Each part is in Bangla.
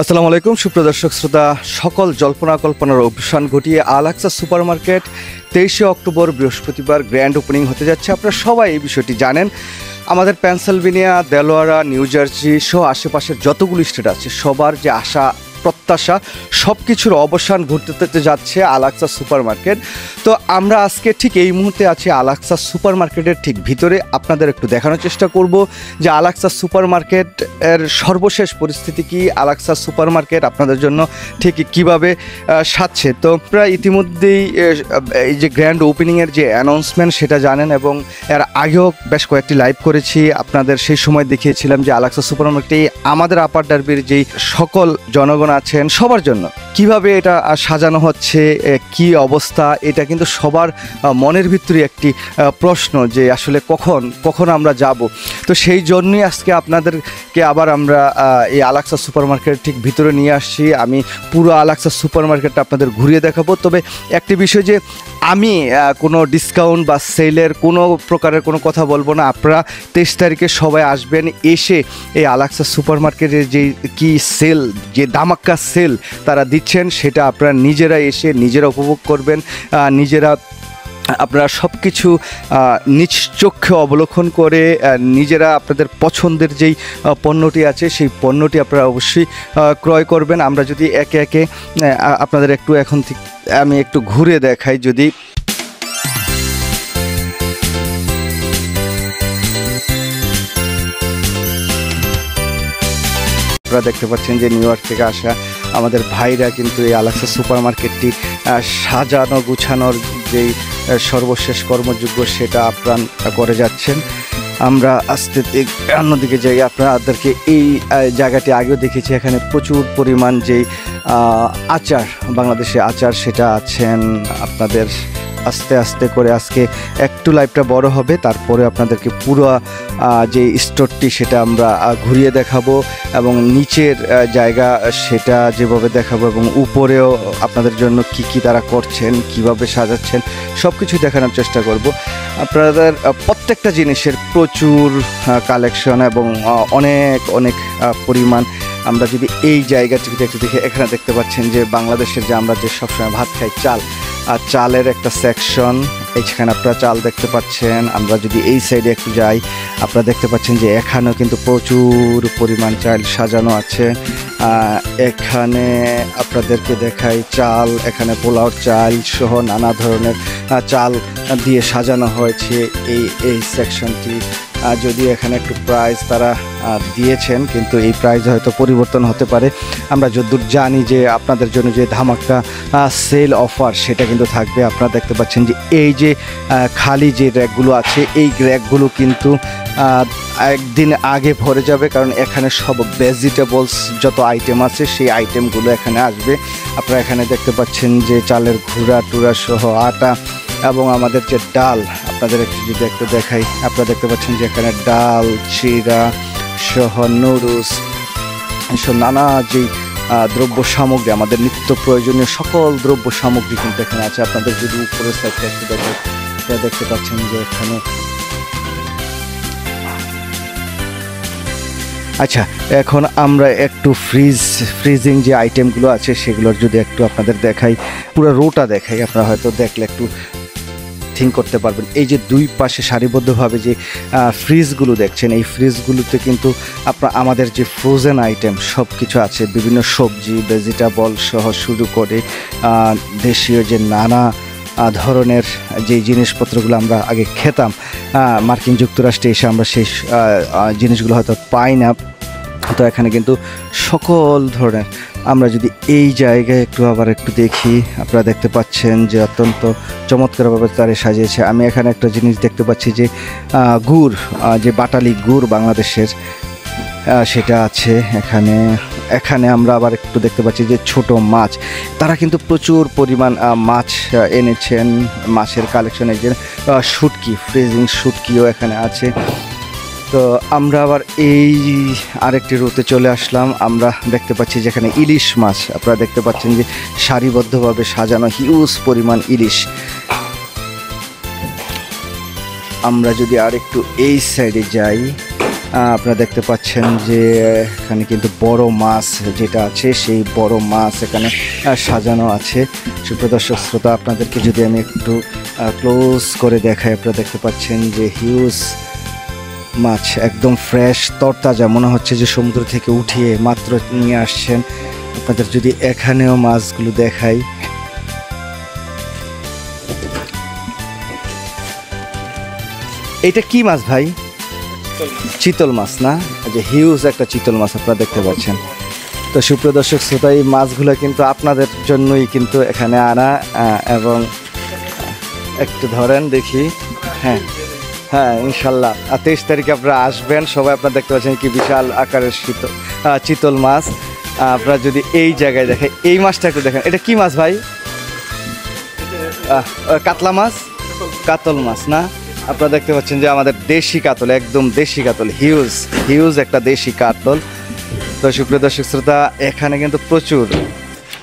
আসসালামু আলাইকুম সুপ্রিয় দর্শক শ্রোতা, সকল জল্পনা কল্পনার অবসান ঘটিয়ে আল-আকসা সুপার মার্কেট 23শে অক্টোবর বৃহস্পতিবার গ্র্যান্ড ওপেনিং হতে যাচ্ছে। আপনারা সবাই এই বিষয়টি জানেন। আমাদের পেনসিলভেনিয়া, দেলোয়ারা, নিউ জার্সি সহ আশেপাশের যতগুলো স্টেট আছে সবার যে আশা প্রত্যাশা সব কিছুর অবসান ঘটতে যাচ্ছে আল-আকসা সুপার মার্কেট। তো আমরা আজকে ঠিক এই মুহূর্তে আছি আল-আকসা সুপার মার্কেটের ঠিক ভিতরে। আপনাদের একটু দেখানোর চেষ্টা করব যে আল-আকসা সুপার মার্কেট এর সর্বশেষ পরিস্থিতি কি, আল-আকসা সুপার মার্কেট আপনাদের জন্য ঠিক কীভাবে সাজছে। তো আপনারা ইতিমধ্যেই এই যে গ্র্যান্ড ওপেনিংয়ের যে অ্যানাউন্সমেন্ট সেটা জানেন, এবং এর আগেও বেশ কয়েকটি লাইভ করেছি। আপনাদের সেই সময় দেখিয়েছিলাম যে আল-আকসা সুপার মার্কেটে আমাদের আপার ডার্বির যেই সকল জনগণ আছেন সবার জন্য কিভাবে এটা সাজানো হচ্ছে, কি অবস্থা, এটা কিন্তু সবার মনের ভিতরে একটি প্রশ্ন যে আসলে কখন আমরা যাব। তো সেই জন্যই আজকে আপনাদেরকে আবার আমরা এই আল-আকসা সুপার মার্কেট ঠিক ভিতরে নিয়ে আসছি। আমি পুরো আল-আকসা সুপার মার্কেটটা আপনাদের ঘুরিয়ে দেখাবো। তবে একটি বিষয় যে আমি কোনো ডিসকাউন্ট বা সেলের কোনো প্রকারের কোনো কথা বলবো না। আপনারা 23 তারিখে সবাই আসবেন, এসে এই আল-আকসা সুপার মার্কেটের যে কি সেল, যে ধামাক্কা সেল তারা দিচ্ছেন সেটা আপনারা নিজেরা এসে নিজেরা উপভোগ করবেন। আপনারা সব কিছু নিজ চোখে অবলোকন করে নিজেরা আপনাদের পছন্দের যেই পণ্যটি আছে সেই পণ্যটি আপনারা অবশ্যই ক্রয় করবেন। আমরা যদি একে একে আপনাদের এখন থেকে আমি একটু ঘুরে দেখাই। যদি আপনারা দেখতে পাচ্ছেন যে নিউ ইয়র্ক থেকে আসা আমাদের ভাইরা কিন্তু এই আল-আকসা সুপার মার্কেটটি সাজানো গুছানোর যেই সর্বশেষ কর্মযোগ্য সেটা আপ্রাণ করে যাচ্ছেন। আমরা আস্তে অন্যদিকে যাই। আপনাদেরকে এই জায়গাটি আগেও দেখেছি, এখানে প্রচুর পরিমাণ যেই আচার, বাংলাদেশি আচার সেটা আছেন। আপনাদের আস্তে আস্তে করে আজকে একটু লাইভটা বড় হবে, তারপরে আপনাদেরকে পুরো যে স্টোরটি সেটা আমরা ঘুরিয়ে দেখাবো, এবং নিচের জায়গা সেটা যেভাবে দেখাবো, এবং উপরেও আপনাদের জন্য কি তারা করছেন, কিভাবে সাজাচ্ছেন সব কিছু দেখানোর চেষ্টা করব। আপনাদের প্রত্যেকটা জিনিসের প্রচুর কালেকশন এবং অনেক পরিমাণ। আমরা যদি এই জায়গাটিতে একটু দেখি, এখানে দেখতে পাচ্ছেন যে বাংলাদেশের যে আমরা যে সবসময় ভাত খাই চালের একটা সেকশন, এইখানে আপনারা চাল দেখতে পাচ্ছেন। আমরা যদি এই সাইডে একটু যাই, আপনারা দেখতে পাচ্ছেন যে এখানেও কিন্তু প্রচুর পরিমাণ চাল সাজানো আছে। এখানে আপনাদেরকে দেখাই চাল, এখানে পোলাওর চাল সহ নানা ধরনের চাল দিয়ে সাজানো হয়েছে এই সেকশনটি। যদি এখানে একটু প্রাইস তারা দিয়েছেন, কিন্তু এই প্রাইস হয়তো পরিবর্তন হতে পারে। আমরা যতদূর জানি যে আপনাদের জন্য যে ধামাক্কা সেল অফার সেটা কিন্তু থাকবে। আপনারা দেখতে পাচ্ছেন যে এই যে খালি যে র্যাকগুলো আছে এই র্যাকগুলো কিন্তু একদিন আগে ভরে যাবে, কারণ এখানে সব ভেজিটেবলস যত আইটেম আছে সেই আইটেমগুলো এখানে আসবে। আপনারা এখানে দেখতে পাচ্ছেন যে চালের ঘুরা টুরা সহ আটা, এবং আমাদের যে ডাল আপনাদের যদি একটু দেখাই, আপনারা দেখতে পাচ্ছেন যে এখানে ডাল, চিরা সহ নুডলস সহ নানা যেই দ্রব্য সামগ্রী, আমাদের নিত্য প্রয়োজনীয় সকল দ্রব্য সামগ্রী কিন্তু এখানে আছে। আপনাদের যদি উপরের সাইডটা একটু দেখেন, আপনারা দেখতে পাচ্ছেন যে এখানে আচ্ছা। এখন আমরা একটু ফ্রিজিং যে আইটেমগুলো আছে সেগুলোর যদি একটু আপনাদের দেখাই, পুরো রোটা দেখাই, আপনারা হয়তো দেখলে একটু থিঙ্ক করতে পারবেন। এই যে দুই পাশে সারিবদ্ধভাবে যে ফ্রিজগুলো দেখছেন, এই ফ্রিজগুলোতে কিন্তু আমাদের যে ফ্রোজেন আইটেম সব কিছু আছে, বিভিন্ন সবজি, ভেজিটেবল সহ শুরু করে দেশীয় যে নানা ধরনের যে জিনিসপত্রগুলো আমরা আগে খেতাম মার্কিন যুক্তরাষ্ট্রে এসে, আমরা সেই জিনিসগুলো হয়তো পাই না। তো এখানে কিন্তু সকল ধরনের, আমরা যদি এই জায়গায় একটু দেখি, আপনারা দেখতে পাচ্ছেন যে অত্যন্ত চমৎকারভাবে তারা সাজিয়েছে। আমি এখানে একটা জিনিস দেখতে পাচ্ছি যে গুড়, যে বাটালি গুড় বাংলাদেশের সেটা আছে এখানে আমরা আবার একটু দেখতে পাচ্ছি যে ছোট মাছ, তারা কিন্তু প্রচুর পরিমাণ মাছ এনেছেন। মাছের কালেকশন, এই যে শুটকি, ফ্রিজিং শুটকিও এখানে আছে। তো আমরা আবার এই আরেকটি রোতে চলে আসলাম। আমরা দেখতে পাচ্ছি যেখানে ইলিশ মাছ, আপনারা দেখতে পাচ্ছেন যে সারিবদ্ধভাবে সাজানো হিউজ পরিমাণ ইলিশ। আমরা যদি আরেকটু এই সাইডে যাই, আপনারা দেখতে পাচ্ছেন যে এখানে কিন্তু বড় মাছ যেটা আছে সেই বড় মাছ এখানে সাজানো আছে। সুপ্রদর্শক শ্রোতা, আপনাদেরকে যদি আমি একটু ক্লোজ করে দেখাই, আপনারা দেখতে পাচ্ছেন যে হিউজ মাছ, একদম ফ্রেশ তরতাজা, মনে হচ্ছে যে সমুদ্র থেকে উঠিয়ে মাত্র নিয়ে আসছেন। আপনাদের যদি এখানেও মাছগুলো দেখাই, এটা কি মাছ ভাই? চিতল মাছ না? যে হিউজ একটা চিতল মাছ আপনারা দেখতে পাচ্ছেন। তো সুপ্রিয় দর্শক শ্রোতা, এই মাছগুলো কিন্তু আপনাদের জন্যই কিন্তু এখানে আনা, এবং একটু ধরেন দেখি। হ্যাঁ হ্যাঁ, ইনশাল্লাহ 23 তারিখে আপনারা আসবেন সবাই। আপনারা দেখতে পাচ্ছেন কি বিশাল আকারের চিতল মাছ। আপনারা যদি এই জায়গায় দেখেন, এই মাছটা একটু দেখেন, এটা কি মাছ ভাই? কাতলা মাছ, কাতল মাছ না? আপনারা দেখতে পাচ্ছেন যে আমাদের দেশি কাতল, একদম দেশি কাতল, হিউজ হিউজ একটা দেশি কাতল। তো সুপ্রিয় দর্শক শ্রোতা, এখানে কিন্তু প্রচুর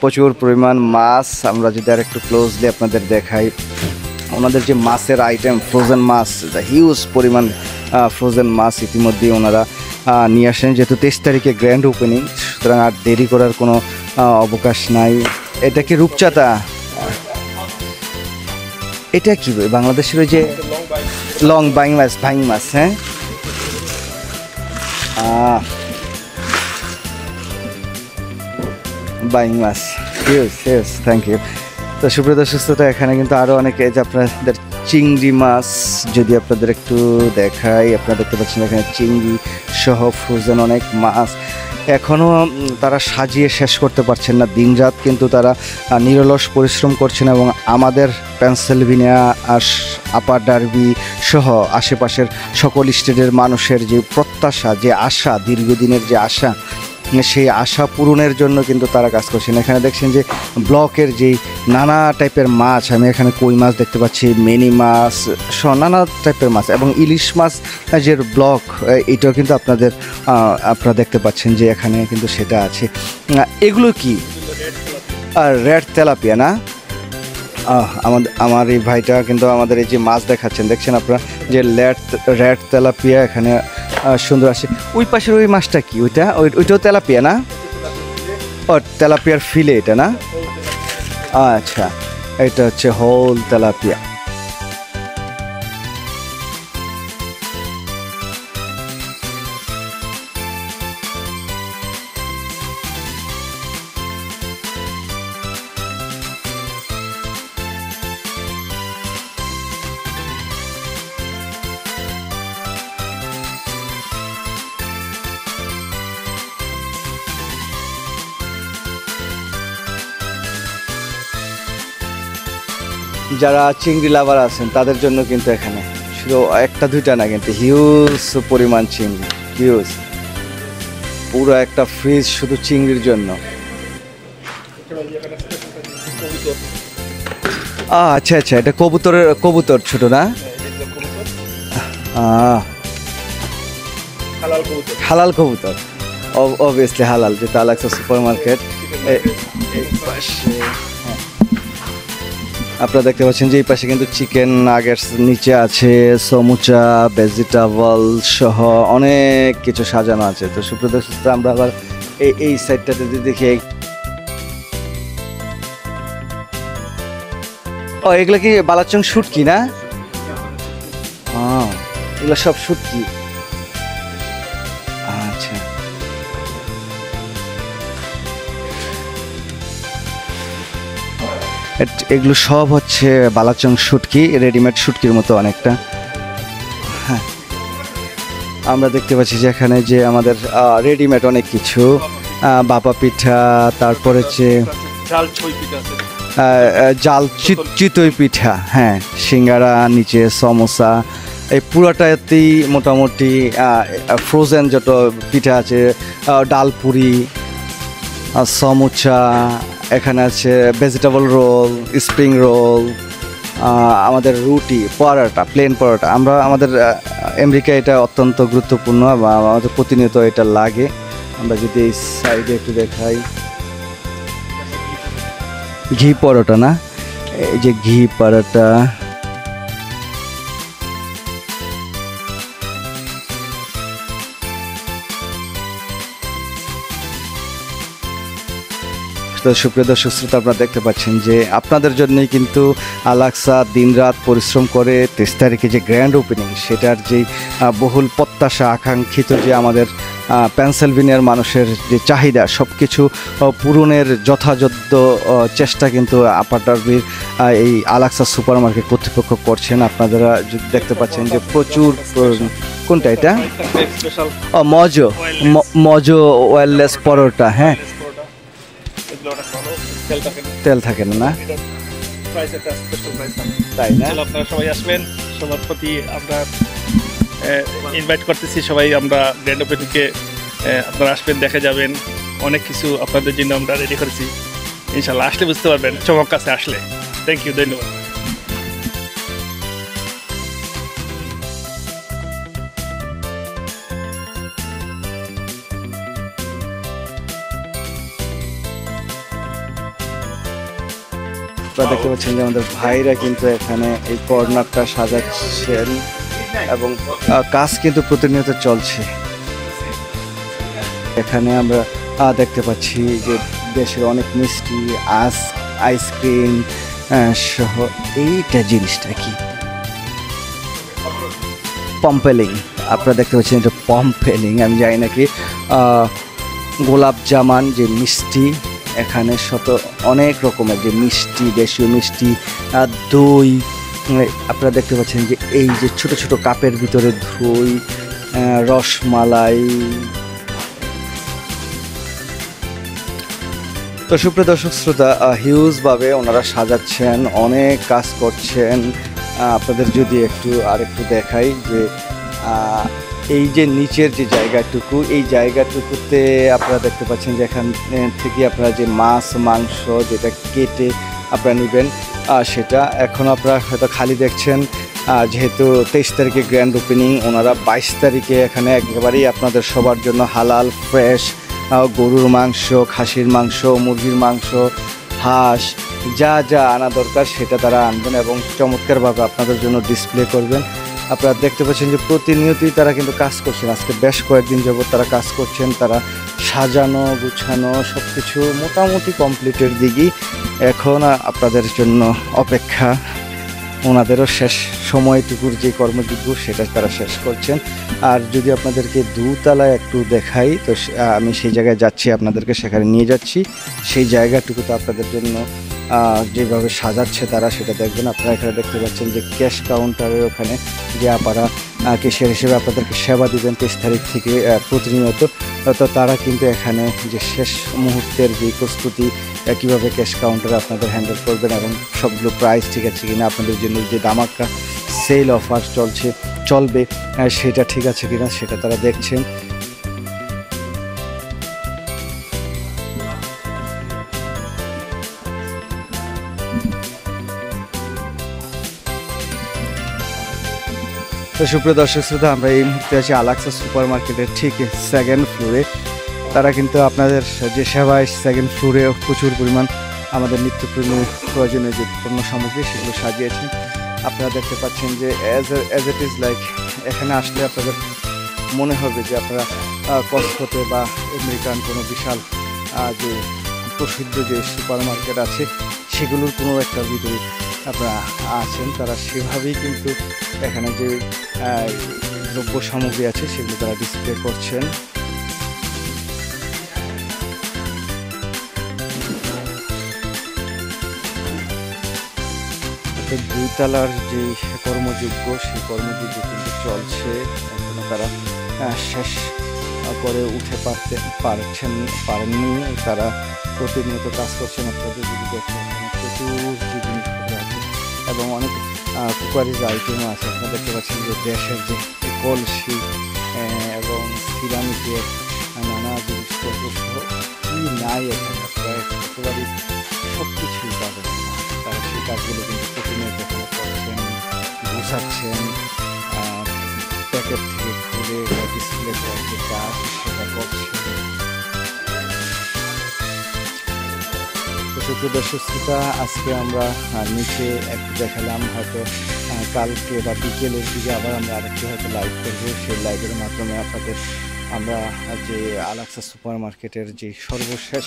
প্রচুর পরিমাণ মাছ। আমরা যদি আর একটু ক্লোজলি আপনাদের দেখাই, ওনাদের যে মাছের আইটেম, ফ্রোজেন মাছ, হিউজ পরিমাণ ফ্রোজেন মাছ ইতিমধ্যেই ওনারা নিয়ে আসেন। যেহেতু 23 তারিখে গ্র্যান্ড ওপেনিং, সুতরাং আর দেরি করার কোনো অবকাশ নাই। এটা কি রূপচাঁদা? এটা কি বাংলাদেশের ওই যে লং বাইং মাছ, বাইং মাছ? হ্যাঁ, বাইং মাছ, ইয়েস ইয়েস, থ্যাংক ইউ। তো সুপ্রিয় দর্শক শ্রোতা, এখানে কিন্তু আরও অনেকে, যে আপনাদের চিংড়ি মাছ যদি আপনাদের একটু দেখাই, আপনারা দেখতে পাচ্ছেন এখানে চিংড়ি সহ ফ্রোজেন অনেক মাছ। এখনও তারা সাজিয়ে শেষ করতে পারছেন না, দিনরাত কিন্তু তারা নিরলস পরিশ্রম করছেন। এবং আমাদের পেনসিলভেনিয়া, আপার ডার্বি সহ আশেপাশের সকল স্টেটের মানুষের যে প্রত্যাশা, যে আশা, দীর্ঘদিনের যে আশা, সেই আশা পূরণের জন্য কিন্তু তারা কাজ করছেন। এখানে দেখছেন যে ব্লকের যেই নানা টাইপের মাছ, আমি এখানে কই মাছ দেখতে পাচ্ছি, মিনি মাছ সহ নানা টাইপের মাছ, এবং ইলিশ মাছ যে ব্লক, এটাও কিন্তু আপনারা দেখতে পাচ্ছেন যে এখানে কিন্তু সেটা আছে। এগুলো কি? রেড তেলাপিয়া না? আমার এই ভাইটা কিন্তু আমাদের এই যে মাছ দেখাচ্ছেন, দেখছেন আপনারা যে রেড তেলাপিয়া এখানে সুন্দর আসে। ওই পাশের ওই মাছটা কি? ওইটাও তেলাপিয়া না? ও, তেলাপিয়ার ফিলে এটা না? আচ্ছা, এটা হচ্ছে হোল তেলাপিয়া। যারা চিংড়ি লাভার আছেন তাদের জন্য কিন্তু এখানে শুধু একটা দুইটা না, কিন্তু হিউজ পরিমাণ চিংড়ি, হিউজ, পুরো একটা ফ্রিজ শুধু চিংড়ির জন্য। আচ্ছা আচ্ছা, এটা কবুতর ছোট না? হালাল কবুতর, অবভিয়াসলি হালাল, যেটা আলাক্সা সুপার মার্কেট। আপনারা দেখতে পাচ্ছেন যে এই পাশে কিন্তু চিকেন নাগেটস নিচে আছে, সমুচা, ভেজিটেবল সহ অনেক কিছু সাজানো আছে। তো সুপ্রিয় দর্শক, আমরা আবার এই সাইডটাতে যদি দেখি, ও এগুলো কি বালাচং শুটকি না? এগুলো সব শুটকি। আচ্ছা, এগুলো সব হচ্ছে বালাচং শুটকি, রেডিমেড শুটকির মতো অনেকটা। হ্যাঁ, আমরা দেখতে পাচ্ছি যে এখানে যে আমাদের রেডিমেড অনেক কিছু, বাবা পিঠা, তারপর হচ্ছে জাল চিতই পিঠা, হ্যাঁ, সিঙ্গারা, নিচে সমোসা, এই পুরোটাতেই মোটামুটি ফ্রোজেন যত পিঠা আছে, ডালপুরি, সমুচা, এখানে আছে ভেজিটেবল রোল, স্প্রিং রোল, আমাদের রুটি, পরোটা, প্লেন পরোটা। আমাদের আমেরিকায় এটা অত্যন্ত গুরুত্বপূর্ণ, বা আমাদের প্রতিনিয়ত এটা লাগে। আমরা যদি এই সাইডে একটু দেখাই, ঘি পরোটা না, এই যে ঘি পরোটা, তো সুপ্রিয় দর্শক শ্রোতা, আপনারা দেখতে পাচ্ছেন যে আপনাদের জন্যই কিন্তু আলাক্সা দিনরাত পরিশ্রম করে 23 তারিখে যে গ্র্যান্ড ওপেনিং, সেটার যেই বহুল প্রত্যাশা আকাঙ্ক্ষিত যে আমাদের পেনসিলভেনিয়ার মানুষের যে চাহিদা সব কিছু পূরণের যথাযথ চেষ্টা কিন্তু আপার ডার্বির এই আলাক্সা সুপার মার্কেট কর্তৃপক্ষ করছেন। আপনারা দেখতে পাচ্ছেন যে প্রচুর, কোনটা এটা, মজো ওয়েললেস পরোটা, হ্যাঁ তেল থাকে না, তাই না? আপনারা সবাই আসবেন, সবার প্রতি আমরা ইনভাইট করতেছি। সবাই আমরা গ্র্যান্ড ওপেনিংকে আপনারা আসবেন, দেখে যাবেন। অনেক কিছু আপনাদের জন্য আমরা রেডি করেছি, ইনশাল্লাহ আসলে বুঝতে পারবেন, চমক কাছে আসলে। থ্যাংক ইউ, ধন্যবাদ। দেখতে পাচ্ছেন যে আমাদের ভাইরা কিন্তু এখানে এই কর্নারটা সাজাচ্ছেন এবং কাজ কিন্তু প্রতিনিয়ত চলছে। এখানে আমরা দেখতে পাচ্ছি যে দেশের অনেক মিষ্টি, আইসক্রিম সহ। এইটা জিনিসটা কি, পম্পেলিং। আপনারা দেখতে পাচ্ছেন এটা পম্পেলিং, আমি জানি নাকি গোলাপ জামান যে মিষ্টি, এখানে অনেক রকমের যে মিষ্টি, দেশীয় মিষ্টি, দই। আপনারা দেখতে পাচ্ছেন যে এই যে ছোট ছোট কাপের ভিতরে দই, রসমালাই। তো সুপ্রিয় দর্শক শ্রোতা, হিউজভাবে ওনারা সাজাচ্ছেন, অনেক কাজ করছেন। আপনাদের যদি আরেকটু দেখাই যে এই যে নিচের যে জায়গাটুকু, এই জায়গাটুকুতে আপনারা দেখতে পাচ্ছেন যে এখান থেকে আপনারা যে মাছ মাংস যেটা কেটে আপনারা নেবেন, সেটা এখন আপনারা হয়তো খালি দেখছেন। যেহেতু 23 তারিখে গ্র্যান্ড ওপেনিং, ওনারা 22 তারিখে এখানে একেবারেই আপনাদের সবার জন্য হালাল ফ্রেশ গরুর মাংস, খাসির মাংস, মুরগির মাংস, হাঁস, যা যা আনা দরকার সেটা তারা আনবেন এবং চমৎকারভাবে আপনাদের জন্য ডিসপ্লে করবেন। আপনারা দেখতে পাচ্ছেন যে প্রতিনিয়তই তারা কিন্তু কাজ করছেন। আজকে বেশ কয়েকদিন যাবত তারা কাজ করছেন। তারা সাজানো গুছানো সব কিছু মোটামুটি কমপ্লিটের দিকেই। এখন আপনাদের জন্য অপেক্ষা, ওনাদেরও শেষ সময়টুকুর যে কর্মযোগ্য সেটা তারা শেষ করছেন। আর যদি আপনাদেরকে দোতলায় একটু দেখাই, তো আমি সেই জায়গায় যাচ্ছি, আপনাদেরকে সেখানে নিয়ে যাচ্ছি। সেই জায়গাটুকুতে আপনাদের জন্য যেভাবে সাজাচ্ছে তারা সেটা দেখবেন। আপনারা এখানে দেখতে পাচ্ছেন যে ক্যাশ কাউন্টারের ওখানে যে আপনারা ক্যাশিয়ার হিসেবে আপনাদেরকে সেবা দিবেন 23 তারিখ থেকে প্রতিনিয়ত। তো তারা কিন্তু এখানে যে শেষ মুহূর্তের যে প্রস্তুতি, কীভাবে ক্যাশ কাউন্টারে আপনাদের হ্যান্ডেল করবেন এবং সবগুলো প্রাইস ঠিক আছে কিনা, আপনাদের জন্য যে ধামাকা সেল অফার চলবে সেটা ঠিক আছে কিনা সেটা তারা দেখছেন। তো সুপ্রিয় দর্শক শ্রোতা, আমরা এই মুহূর্তে আছি আলাক্সা সুপার মার্কেটের ঠিক সেকেন্ড ফ্লোরে। তারা কিন্তু আপনাদের যে সেবায় সেকেন্ড ফ্লোরে প্রচুর পরিমাণ আমাদের নিত্য প্রয়োজনীয় যে পণ্য সামগ্রী সেগুলো সাজিয়েছেন। আপনারা দেখতে পাচ্ছেন যে অ্যাজ ইট ইজ লাইক, এখানে আসলে আপনাদের মনে হবে যে আপনারা কস্টকোতে বা আমেরিকান কোনো বিশাল যে প্রসিদ্ধ যে সুপার মার্কেট আছে সেগুলোর কোনো একটার ভিতরে আপনারা আছেন। তারা সেভাবেই কিন্তু এখানে যে দ্রব্য সামগ্রী আছে সেগুলো তারা ডিসপ্লে করছেন। দুইতলার যে কর্মযোগ্য সেই কর্মযোগ্য কিন্তু চলছে, এখনো তারা শেষ করে উঠে পারেননি। তারা প্রতিনিয়ত কাজ করছেন। আপনাদের যদি দেখেন প্রচুর যে জিনিসপত্র আছে এবং অনেক কুকারিজ আইটেমও আছে। আপনারা দেখতে পাচ্ছেন যে দেশের যে কলসি এবং সিরামিকের নানা জিনিসপত্র সহ কি নাই এখানে, প্রায় একেবারে সব কিছুই পাবেন। তারা সেই কাজগুলো কিন্তু প্রতিনিয়ত এখানে করছেন, গুছাচ্ছেন, প্যাকেট থেকে খুলে ডিসপ্লে করার যে কাজ সেটা করছেন। তো সুপ্রিয় দর্শক শ্রোতা, আজকে আমরা নিচে একটু দেখালাম, হয়তো কালকে বা বিকেলের দিকে আবার আমরা আরেকটু হয়তো লাইভ করবো। সেই লাইভের মাধ্যমে আপনাদের আমরা যে আলাক্সা সুপার মার্কেটের যে সর্বশেষ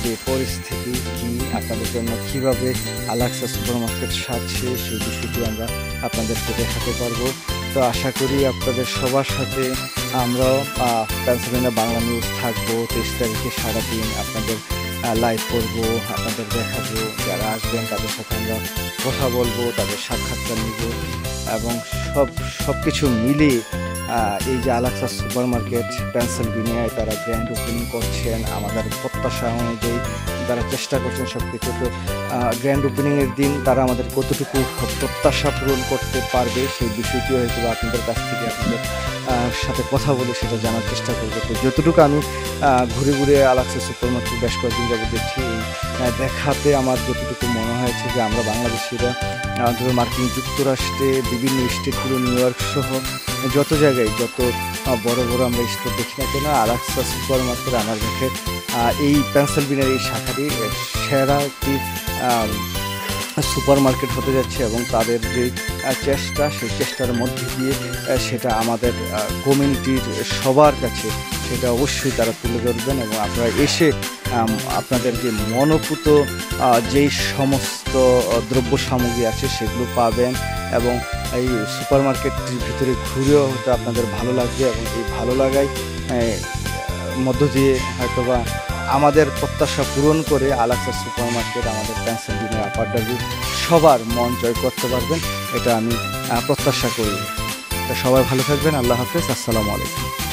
যে পরিস্থিতি কি আপনাদের জন্য কিভাবে আলাক্সা সুপার মার্কেট সাজছে সেই বিষয়টি আমরা আপনাদেরকে দেখাতে পারবো। তো আশা করি আপনাদের সবার সাথে আমরাও পেনসিলভেনিয়া বাংলা নিউজ থাকবো 23 তারিখে সারাদিন আপনাদের লাইভ করবো, আপনাদের দেখাবো, যারা আসবেন তাদের সাথে আমরা কথা বলবো, তাদের সাক্ষাৎকার নিব এবং সব কিছু মিলিয়ে এই যে আলাক্সা সুপার মার্কেট পেনসিলভেনিয়ায় তারা গ্র্যান্ড ওপেনিং করছেন আমাদের প্রত্যাশা অনুযায়ী তারা চেষ্টা করছেন সব কিছু। তো গ্র্যান্ড ওপেনিংয়ের দিন তারা আমাদের কতটুকু প্রত্যাশা পূরণ করতে পারবে সেই বিষয়টি হয়তো আপনাদের কাছ থেকে আপনাদের সাথে কথা বলে সেটা জানার চেষ্টা করবো। তো যতটুকু আমি ঘুরে ঘুরে আলাক্সা সুপার মার্কেট বেশ কয়েকদিন যাবত দেখছি এই দেখাতে আমার যতটুকু মনে হয়েছে যে আমরা বাংলাদেশিরা ধরুন মার্কিন যুক্তরাষ্ট্রে বিভিন্ন স্টেটগুলো নিউ ইয়র্ক সহ যত জায়গায় যত বড় বড় আমরা স্টোর দেখি না কেন আলাক্সা সুপার মার্কেট আমার কাছে এই পেনসিলভেনিয়ার এই শাখাটি সেরা একটি সুপার মার্কেট হতে যাচ্ছে এবং তাদের যে চেষ্টা সেই চেষ্টার মধ্যে দিয়ে সেটা আমাদের কমিউনিটির সবার কাছে সেটা অবশ্যই তারা তুলে ধরবেন এবং আপনারা এসে আপনাদের যে মনোপুত যেই সমস্ত দ্রব্য সামগ্রী আছে সেগুলো পাবেন এবং এই সুপার মার্কেটটির ভিতরে ঘুরেও হয়তো আপনাদের ভালো লাগবে এবং এই ভালো লাগায় মধ্য দিয়ে হয়তোবা আমাদের প্রত্যাশা পূরণ করে আলাক্সা সুপার মার্কেট আমাদের পেনসিলভেনিয়া আপার ডার্বি সবার মন জয় করতে পারবেন, এটা আমি প্রত্যাশা করি। সবাই ভালো থাকবেন। আল্লাহ হাফেজ। আসসালামু আলাইকুম।